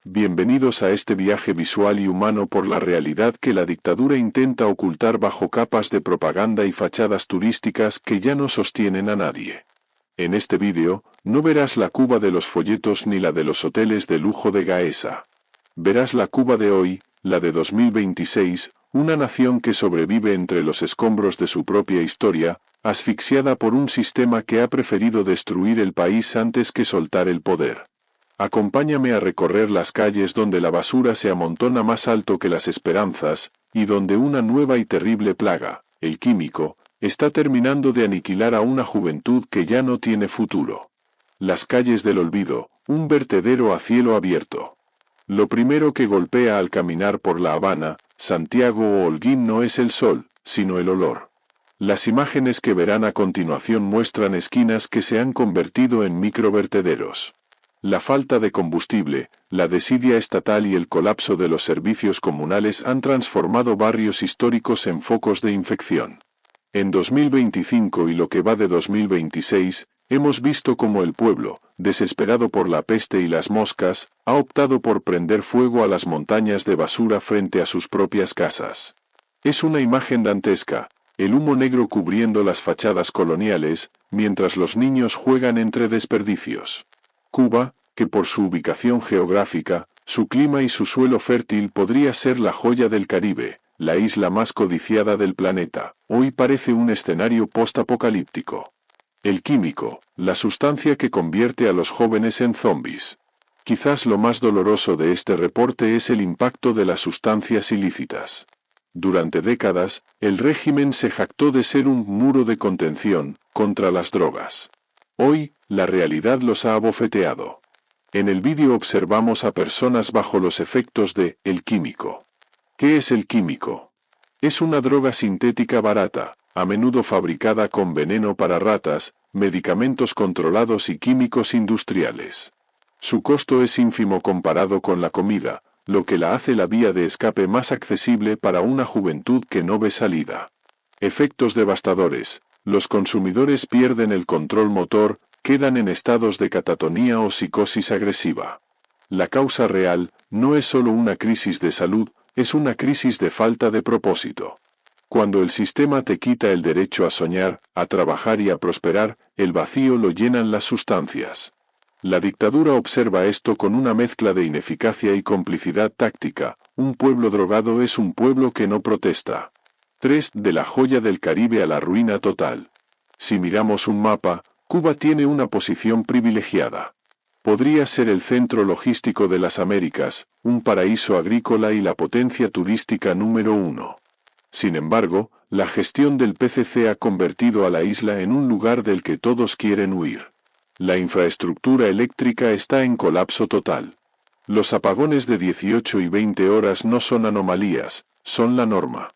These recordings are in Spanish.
Bienvenidos a este viaje visual y humano por la realidad que la dictadura intenta ocultar bajo capas de propaganda y fachadas turísticas que ya no sostienen a nadie. En este vídeo, no verás la Cuba de los folletos ni la de los hoteles de lujo de Gaesa. Verás la Cuba de hoy, la de 2026, una nación que sobrevive entre los escombros de su propia historia, asfixiada por un sistema que ha preferido destruir el país antes que soltar el poder. Acompáñame a recorrer las calles donde la basura se amontona más alto que las esperanzas, y donde una nueva y terrible plaga, el químico, está terminando de aniquilar a una juventud que ya no tiene futuro. Las calles del olvido, un vertedero a cielo abierto. Lo primero que golpea al caminar por La Habana, Santiago o Holguín no es el sol, sino el olor. Las imágenes que verán a continuación muestran esquinas que se han convertido en microvertederos. La falta de combustible, la desidia estatal y el colapso de los servicios comunales han transformado barrios históricos en focos de infección. En 2025 y lo que va de 2026, hemos visto cómo el pueblo, desesperado por la peste y las moscas, ha optado por prender fuego a las montañas de basura frente a sus propias casas. Es una imagen dantesca, el humo negro cubriendo las fachadas coloniales, mientras los niños juegan entre desperdicios. Cuba, que por su ubicación geográfica, su clima y su suelo fértil podría ser la joya del Caribe, la isla más codiciada del planeta, hoy parece un escenario post-apocalíptico. El químico, la sustancia que convierte a los jóvenes en zombies. Quizás lo más doloroso de este reporte es el impacto de las sustancias ilícitas. Durante décadas, el régimen se jactó de ser un muro de contención contra las drogas. Hoy, la realidad los ha abofeteado. En el vídeo observamos a personas bajo los efectos de el químico. ¿Qué es el químico? Es una droga sintética barata, a menudo fabricada con veneno para ratas, medicamentos controlados y químicos industriales. Su costo es ínfimo comparado con la comida, lo que la hace la vía de escape más accesible para una juventud que no ve salida. Efectos devastadores. Los consumidores pierden el control motor, quedan en estados de catatonía o psicosis agresiva. La causa real no es solo una crisis de salud, es una crisis de falta de propósito. Cuando el sistema te quita el derecho a soñar, a trabajar y a prosperar, el vacío lo llenan las sustancias. La dictadura observa esto con una mezcla de ineficacia y complicidad táctica. Un pueblo drogado es un pueblo que no protesta. 3. De la joya del Caribe a la ruina total. Si miramos un mapa, Cuba tiene una posición privilegiada. Podría ser el centro logístico de las Américas, un paraíso agrícola y la potencia turística número 1. Sin embargo, la gestión del PCC ha convertido a la isla en un lugar del que todos quieren huir. La infraestructura eléctrica está en colapso total. Los apagones de 18 y 20 horas no son anomalías, son la norma.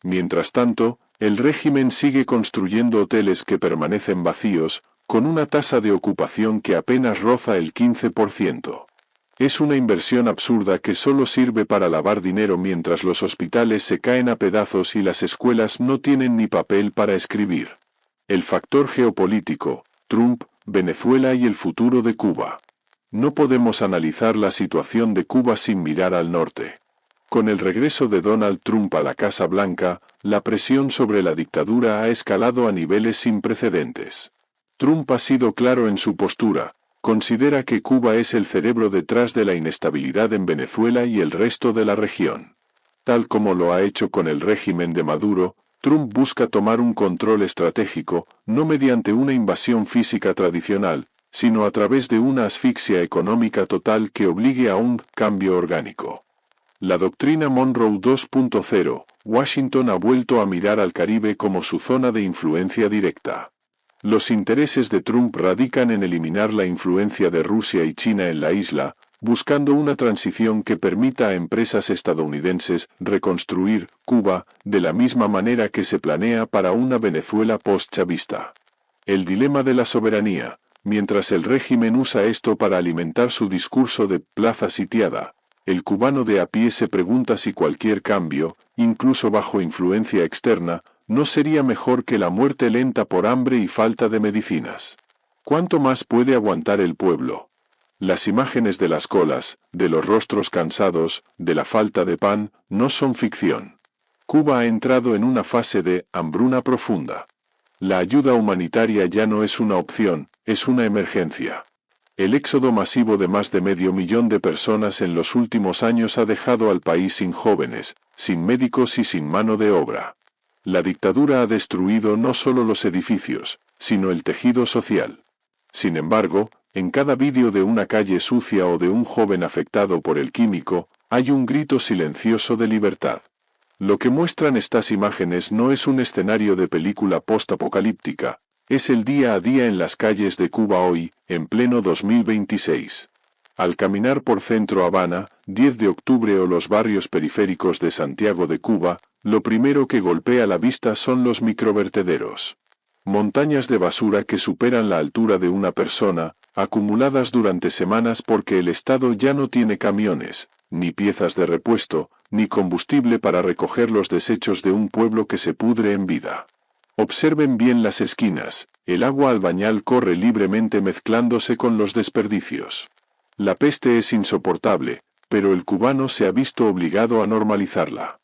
Mientras tanto, el régimen sigue construyendo hoteles que permanecen vacíos, con una tasa de ocupación que apenas roza el 15%. Es una inversión absurda que solo sirve para lavar dinero mientras los hospitales se caen a pedazos y las escuelas no tienen ni papel para escribir. El factor geopolítico, Trump, Venezuela y el futuro de Cuba. No podemos analizar la situación de Cuba sin mirar al norte. Con el regreso de Donald Trump a la Casa Blanca, la presión sobre la dictadura ha escalado a niveles sin precedentes. Trump ha sido claro en su postura, considera que Cuba es el cerebro detrás de la inestabilidad en Venezuela y el resto de la región. Tal como lo ha hecho con el régimen de Maduro, Trump busca tomar un control estratégico, no mediante una invasión física tradicional, sino a través de una asfixia económica total que obligue a un cambio orgánico. La doctrina Monroe 2.0, Washington ha vuelto a mirar al Caribe como su zona de influencia directa. Los intereses de Trump radican en eliminar la influencia de Rusia y China en la isla, buscando una transición que permita a empresas estadounidenses reconstruir Cuba de la misma manera que se planea para una Venezuela post-chavista. El dilema de la soberanía. Mientras el régimen usa esto para alimentar su discurso de plaza sitiada, el cubano de a pie se pregunta si cualquier cambio, incluso bajo influencia externa, no sería mejor que la muerte lenta por hambre y falta de medicinas. ¿Cuánto más puede aguantar el pueblo? Las imágenes de las colas, de los rostros cansados, de la falta de pan, no son ficción. Cuba ha entrado en una fase de hambruna profunda. La ayuda humanitaria ya no es una opción, es una emergencia. El éxodo masivo de más de 500.000 de personas en los últimos años ha dejado al país sin jóvenes, sin médicos y sin mano de obra. La dictadura ha destruido no solo los edificios, sino el tejido social. Sin embargo, en cada vídeo de una calle sucia o de un joven afectado por el químico, hay un grito silencioso de libertad. Lo que muestran estas imágenes no es un escenario de película post-apocalíptica, es el día a día en las calles de Cuba hoy, en pleno 2026. Al caminar por Centro Habana, 10 de octubre o los barrios periféricos de Santiago de Cuba, lo primero que golpea la vista son los microvertederos. Montañas de basura que superan la altura de una persona, acumuladas durante semanas porque el Estado ya no tiene camiones, ni piezas de repuesto, ni combustible para recoger los desechos de un pueblo que se pudre en vida. Observen bien las esquinas, el agua albañal corre libremente mezclándose con los desperdicios. La peste es insoportable, pero el cubano se ha visto obligado a normalizarla.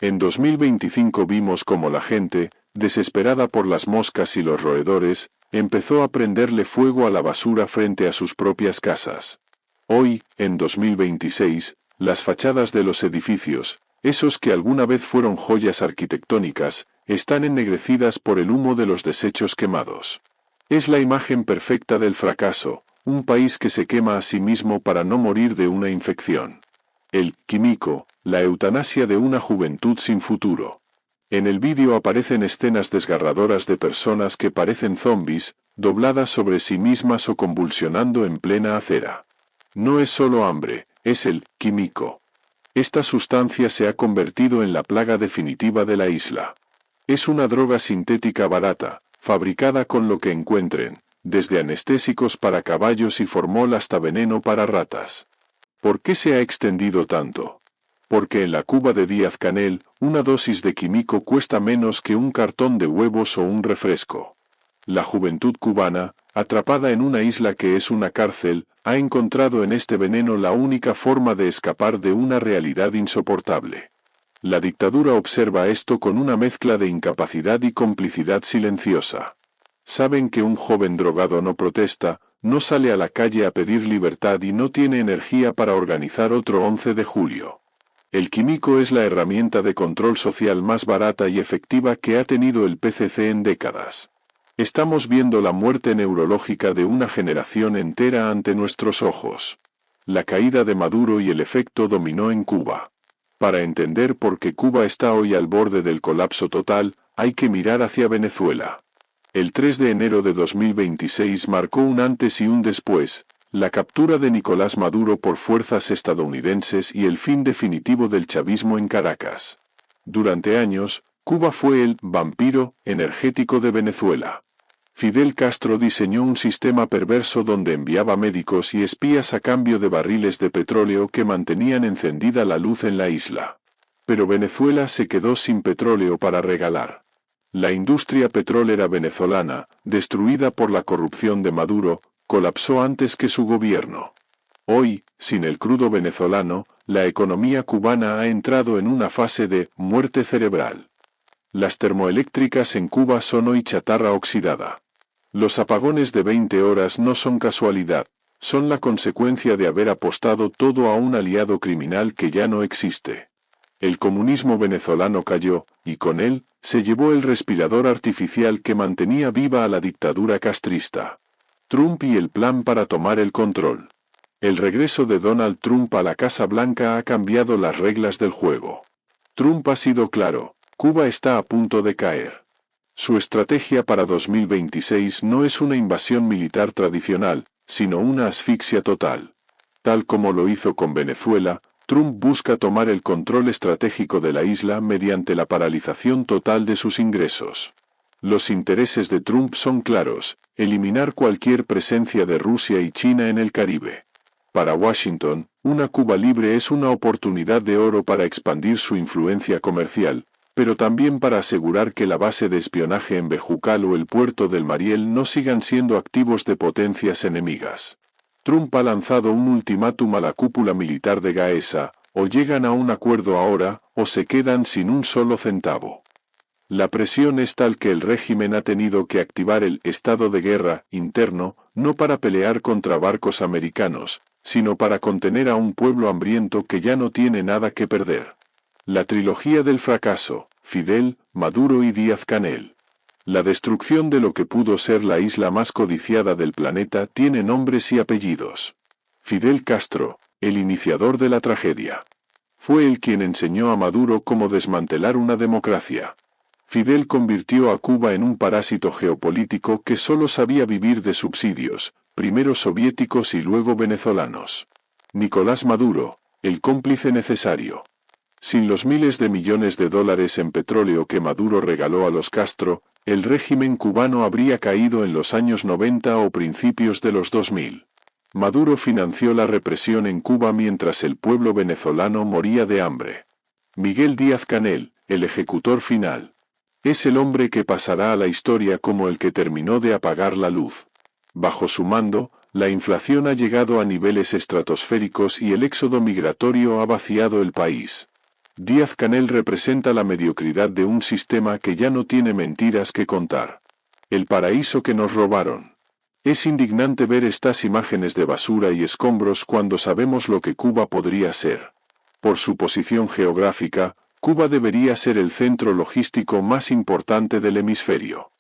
En 2025 vimos cómo la gente, desesperada por las moscas y los roedores, empezó a prenderle fuego a la basura frente a sus propias casas. Hoy, en 2026, las fachadas de los edificios, esos que alguna vez fueron joyas arquitectónicas, están ennegrecidas por el humo de los desechos quemados. Es la imagen perfecta del fracaso, un país que se quema a sí mismo para no morir de una infección. El químico, la eutanasia de una juventud sin futuro. En el vídeo aparecen escenas desgarradoras de personas que parecen zombies, dobladas sobre sí mismas o convulsionando en plena acera. No es solo hambre, es el químico. Esta sustancia se ha convertido en la plaga definitiva de la isla. Es una droga sintética barata, fabricada con lo que encuentren, desde anestésicos para caballos y formol hasta veneno para ratas. ¿Por qué se ha extendido tanto? Porque en la Cuba de Díaz-Canel, una dosis de químico cuesta menos que un cartón de huevos o un refresco. La juventud cubana, atrapada en una isla que es una cárcel, ha encontrado en este veneno la única forma de escapar de una realidad insoportable. La dictadura observa esto con una mezcla de incapacidad y complicidad silenciosa. Saben que un joven drogado no protesta, no sale a la calle a pedir libertad y no tiene energía para organizar otro 11 de julio. El químico es la herramienta de control social más barata y efectiva que ha tenido el PCC en décadas. Estamos viendo la muerte neurológica de una generación entera ante nuestros ojos. La caída de Maduro y el efecto dominó en Cuba. Para entender por qué Cuba está hoy al borde del colapso total, hay que mirar hacia Venezuela. El 3 de enero de 2026 marcó un antes y un después, la captura de Nicolás Maduro por fuerzas estadounidenses y el fin definitivo del chavismo en Caracas. Durante años, Cuba fue el vampiro energético de Venezuela. Fidel Castro diseñó un sistema perverso donde enviaba médicos y espías a cambio de barriles de petróleo que mantenían encendida la luz en la isla. Pero Venezuela se quedó sin petróleo para regalar. La industria petrolera venezolana, destruida por la corrupción de Maduro, colapsó antes que su gobierno. Hoy, sin el crudo venezolano, la economía cubana ha entrado en una fase de muerte cerebral. Las termoeléctricas en Cuba son hoy chatarra oxidada. Los apagones de 20 horas no son casualidad, son la consecuencia de haber apostado todo a un aliado criminal que ya no existe. El comunismo venezolano cayó, y con él, se llevó el respirador artificial que mantenía viva a la dictadura castrista. Trump y el plan para tomar el control. El regreso de Donald Trump a la Casa Blanca ha cambiado las reglas del juego. Trump ha sido claro, Cuba está a punto de caer. Su estrategia para 2026 no es una invasión militar tradicional, sino una asfixia total. Tal como lo hizo con Venezuela, Trump busca tomar el control estratégico de la isla mediante la paralización total de sus ingresos. Los intereses de Trump son claros, eliminar cualquier presencia de Rusia y China en el Caribe. Para Washington, una Cuba libre es una oportunidad de oro para expandir su influencia comercial, pero también para asegurar que la base de espionaje en Bejucal o el puerto del Mariel no sigan siendo activos de potencias enemigas. Trump ha lanzado un ultimátum a la cúpula militar de Gaza: o llegan a un acuerdo ahora, o se quedan sin un solo centavo. La presión es tal que el régimen ha tenido que activar el estado de guerra interno, no para pelear contra barcos americanos, sino para contener a un pueblo hambriento que ya no tiene nada que perder. La trilogía del fracaso: Fidel, Maduro y Díaz-Canel. La destrucción de lo que pudo ser la isla más codiciada del planeta tiene nombres y apellidos. Fidel Castro, el iniciador de la tragedia. Fue él quien enseñó a Maduro cómo desmantelar una democracia. Fidel convirtió a Cuba en un parásito geopolítico que solo sabía vivir de subsidios, primero soviéticos y luego venezolanos. Nicolás Maduro, el cómplice necesario. Sin los miles de millones de dólares en petróleo que Maduro regaló a los Castro, el régimen cubano habría caído en los años 90 o principios de los 2000. Maduro financió la represión en Cuba mientras el pueblo venezolano moría de hambre. Miguel Díaz-Canel, el ejecutor final. Es el hombre que pasará a la historia como el que terminó de apagar la luz. Bajo su mando, la inflación ha llegado a niveles estratosféricos y el éxodo migratorio ha vaciado el país. Díaz-Canel representa la mediocridad de un sistema que ya no tiene mentiras que contar. El paraíso que nos robaron. Es indignante ver estas imágenes de basura y escombros cuando sabemos lo que Cuba podría ser. Por su posición geográfica, Cuba debería ser el centro logístico más importante del hemisferio.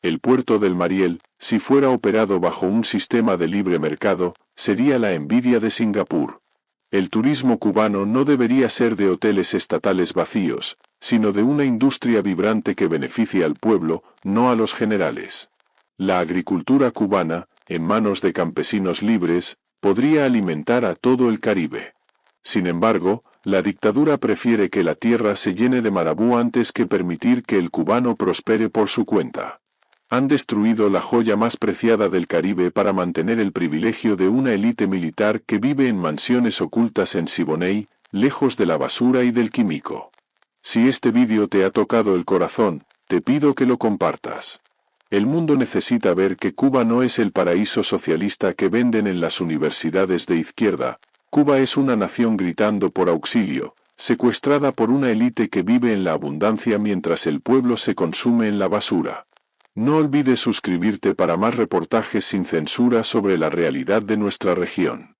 El puerto del Mariel, si fuera operado bajo un sistema de libre mercado, sería la envidia de Singapur. El turismo cubano no debería ser de hoteles estatales vacíos, sino de una industria vibrante que beneficie al pueblo, no a los generales. La agricultura cubana, en manos de campesinos libres, podría alimentar a todo el Caribe. Sin embargo, la dictadura prefiere que la tierra se llene de marabú antes que permitir que el cubano prospere por su cuenta. Han destruido la joya más preciada del Caribe para mantener el privilegio de una élite militar que vive en mansiones ocultas en Siboney, lejos de la basura y del químico. Si este vídeo te ha tocado el corazón, te pido que lo compartas. El mundo necesita ver que Cuba no es el paraíso socialista que venden en las universidades de izquierda. Cuba es una nación gritando por auxilio, secuestrada por una élite que vive en la abundancia mientras el pueblo se consume en la basura. No olvides suscribirte para más reportajes sin censura sobre la realidad de nuestra región.